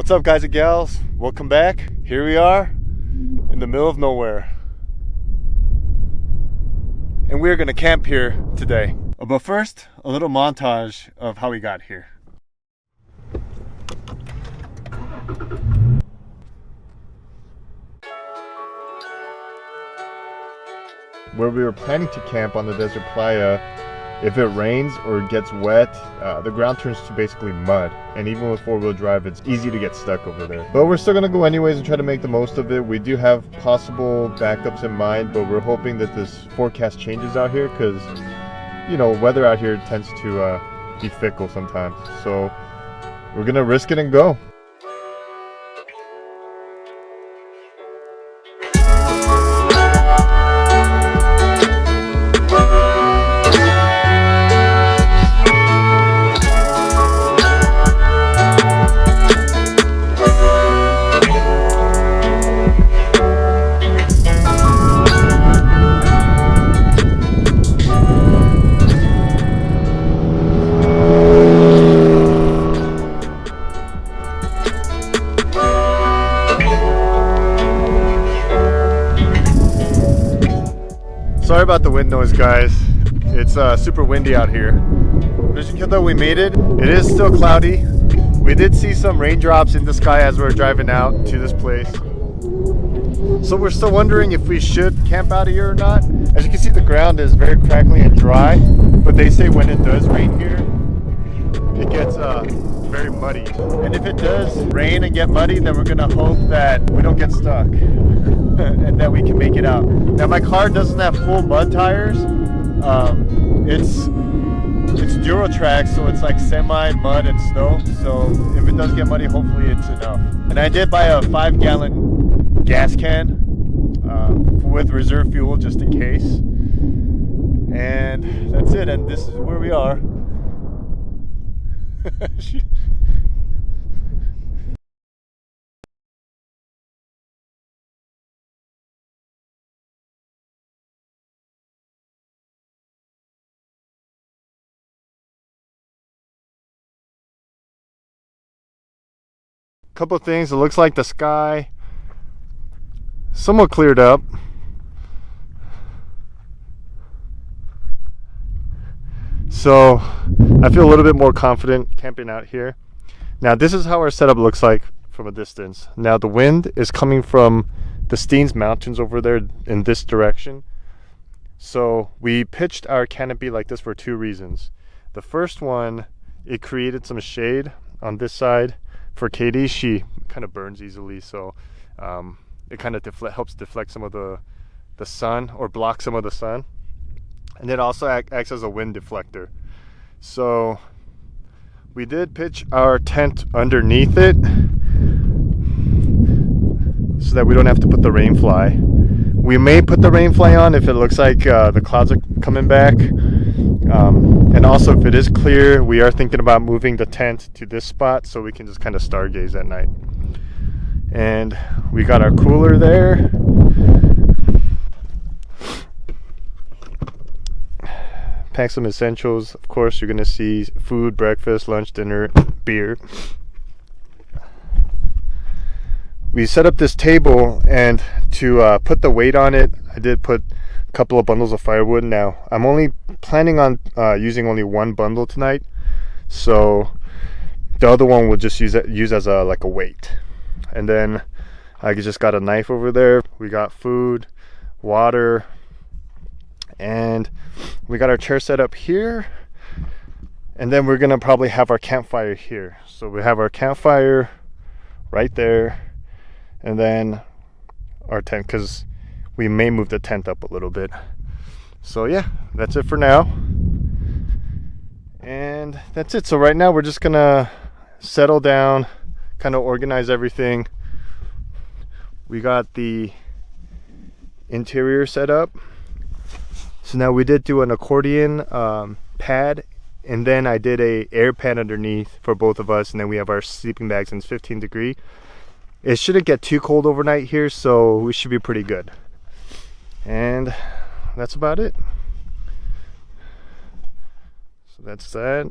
What's up, guys and gals? Welcome back. Here we are in the middle of nowhere, and we're gonna camp here today. But first, a little montage of how we got here. Where we were planning to camp on the desert playa, if it rains or it gets wet, the ground turns to basically mud. And even with four-wheel drive, it's easy to get stuck over there. But we're still gonna go anyways and try to make the most of it. We do have possible backups in mind, but we're hoping that this forecast changes out here because, you know, weather out here tends to be fickle sometimes. So we're gonna risk it and go. Sorry about the wind noise, guys. It's super windy out here. As you can tell, we made it. It is still cloudy. We did see some raindrops in the sky as we were driving out to this place. So we're still wondering if we should camp out here or not. As you can see, the ground is very crackly and dry, but they say when it does rain here, it gets very muddy. And if it does rain and get muddy, then we're gonna hope that we don't get stuck and that we can make it out. Now, my car doesn't have full mud tires. It's Duro track, so it's like semi mud and snow. So if it does get muddy, hopefully it's enough. And I did buy a 5-gallon gas can with reserve fuel just in case. And that's it. And this is where we are. Couple of things. It looks like the sky somewhat cleared up. So I feel a little bit more confident camping out here. Now, this is how our setup looks like from a distance. Now, the wind is coming from the Steens Mountains over there in this direction. So we pitched our canopy like this for two reasons. The first one, it created some shade on this side. For Katie, she kind of burns easily, so it kind of helps deflect some of the sun, or block some of the sun. And it also acts as a wind deflector. So we did pitch our tent underneath it so that we don't have to put the rain fly. We may put the rain fly on if it looks like the clouds are coming back. And also, if it is clear, we are thinking about moving the tent to this spot so we can just kind of stargaze at night. And we got our cooler there. Pack some essentials. Of course, you're going to see food, breakfast, lunch, dinner, beer. We set up this table, and to put the weight on it, I did put a couple of bundles of firewood. Now, I'm only planning on using only one bundle tonight, so the other one we'll just use as like a weight. And then I just got a knife over there. We got food, water, and we got our chair set up here. And then we're gonna probably have our campfire here. So we have our campfire right there, and then our tent, because we may move the tent up a little bit. So yeah, that's it for now. And that's it. So right now we're just gonna settle down, kind of organize everything. We got the interior set up. So now we did do an accordion pad, and then I did a air pad underneath for both of us, and then we have our sleeping bags, and it's 15 degrees. It shouldn't get too cold overnight here, so we should be pretty good. And that's about it. So that's that.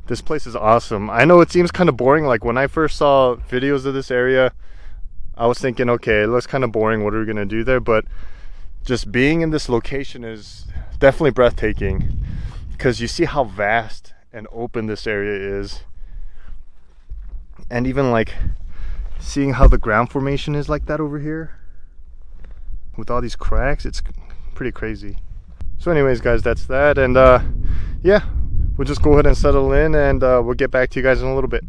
This place is awesome. I know it seems kind of boring. Like when I first saw videos of this area, I was thinking, okay, it looks kind of boring. What are we gonna do there? But just being in this location is definitely breathtaking, because you see how vast and open this area is. And even like seeing how the ground formation is like that over here with all these cracks, it's pretty crazy. So anyways guys, that's that, and yeah, we'll just go ahead and settle in, and we'll get back to you guys in a little bit.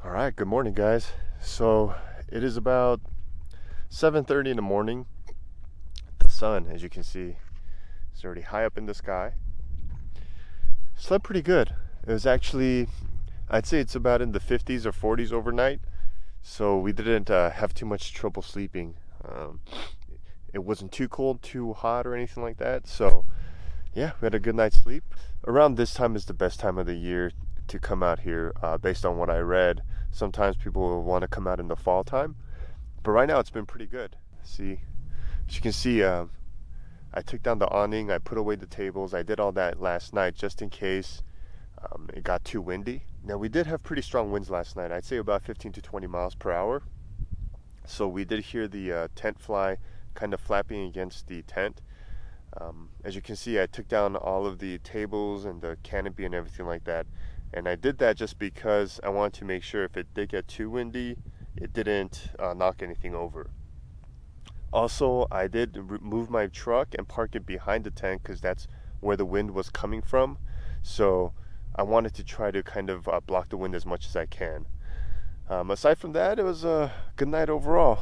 Alright, good morning guys. So it is about 7:30 in the morning. The sun, as you can see, is already high up in the sky. Slept pretty good. It was actually, I'd say it's about in the 50s or 40s overnight, so we didn't have too much trouble sleeping. It wasn't too cold, too hot, or anything like that, so yeah, we had a good night's sleep. Around this time is the best time of the year to come out here, based on what I read. Sometimes people will want to come out in the fall time, but right now it's been pretty good. See, as you can see, I took down the awning, I put away the tables. I did all that last night just in case it got too windy. Now we did have pretty strong winds last night. I'd say about 15 to 20 miles per hour. So we did hear the tent fly kind of flapping against the tent. As you can see, I took down all of the tables and the canopy and everything like that. And I did that just because I wanted to make sure if it did get too windy, it didn't knock anything over. Also, I did move my truck and park it behind the tent because that's where the wind was coming from. So I wanted to try to kind of block the wind as much as I can. Aside from that, it was a good night overall.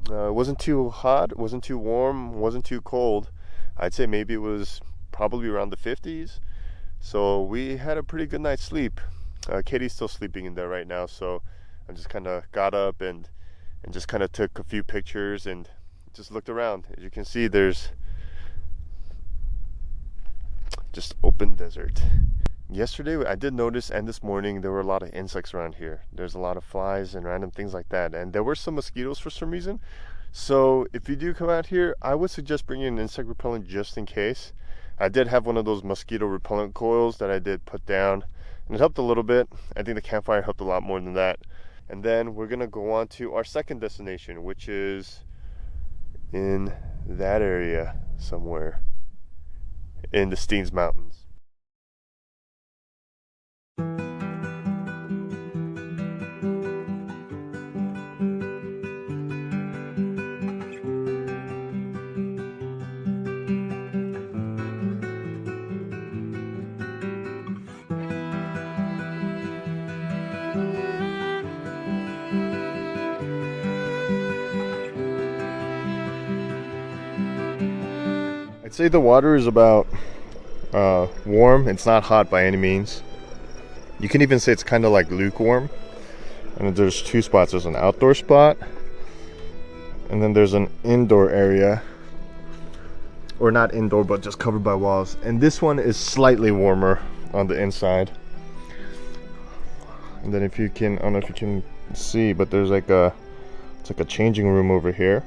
It wasn't too hot, wasn't too warm, wasn't too cold. I'd say maybe it was probably around the 50s. So we had a pretty good night's sleep. Katie's still sleeping in there right now, so I just kind of got up and just kind of took a few pictures and just looked around. As you can see, there's just open desert. Yesterday I did notice, and this morning, there were a lot of insects around here. There's a lot of flies and random things like that, and there were some mosquitoes for some reason. So if you do come out here, I would suggest bringing an insect repellent just in case. I did have one of those mosquito repellent coils that I did put down, and it helped a little bit. I think the campfire helped a lot more than that. And then we're gonna go on to our second destination, which is in that area somewhere in the Steens Mountains. I'd say the water is about warm. It's not hot by any means. You can even say it's kind of like lukewarm. And there's two spots. There's an outdoor spot, and then there's an indoor area, or not indoor but just covered by walls. And this one is slightly warmer on the inside. And then if you can, I don't know if you can see, but there's like it's like a changing room over here.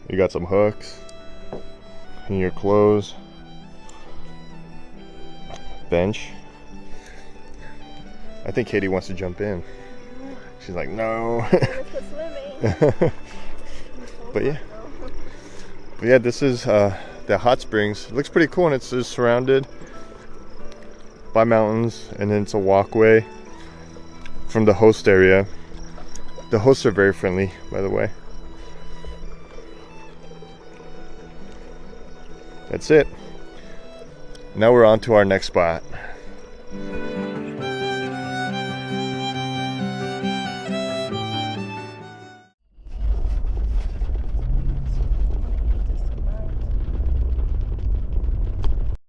You got some hooks in your clothes, bench. I think Katie wants to jump in. She's like, no. But yeah, this is the hot springs. It looks pretty cool, and it's surrounded by mountains, and then it's a walkway from the host area. The hosts are very friendly, by the way. That's it. Now we're on to our next spot.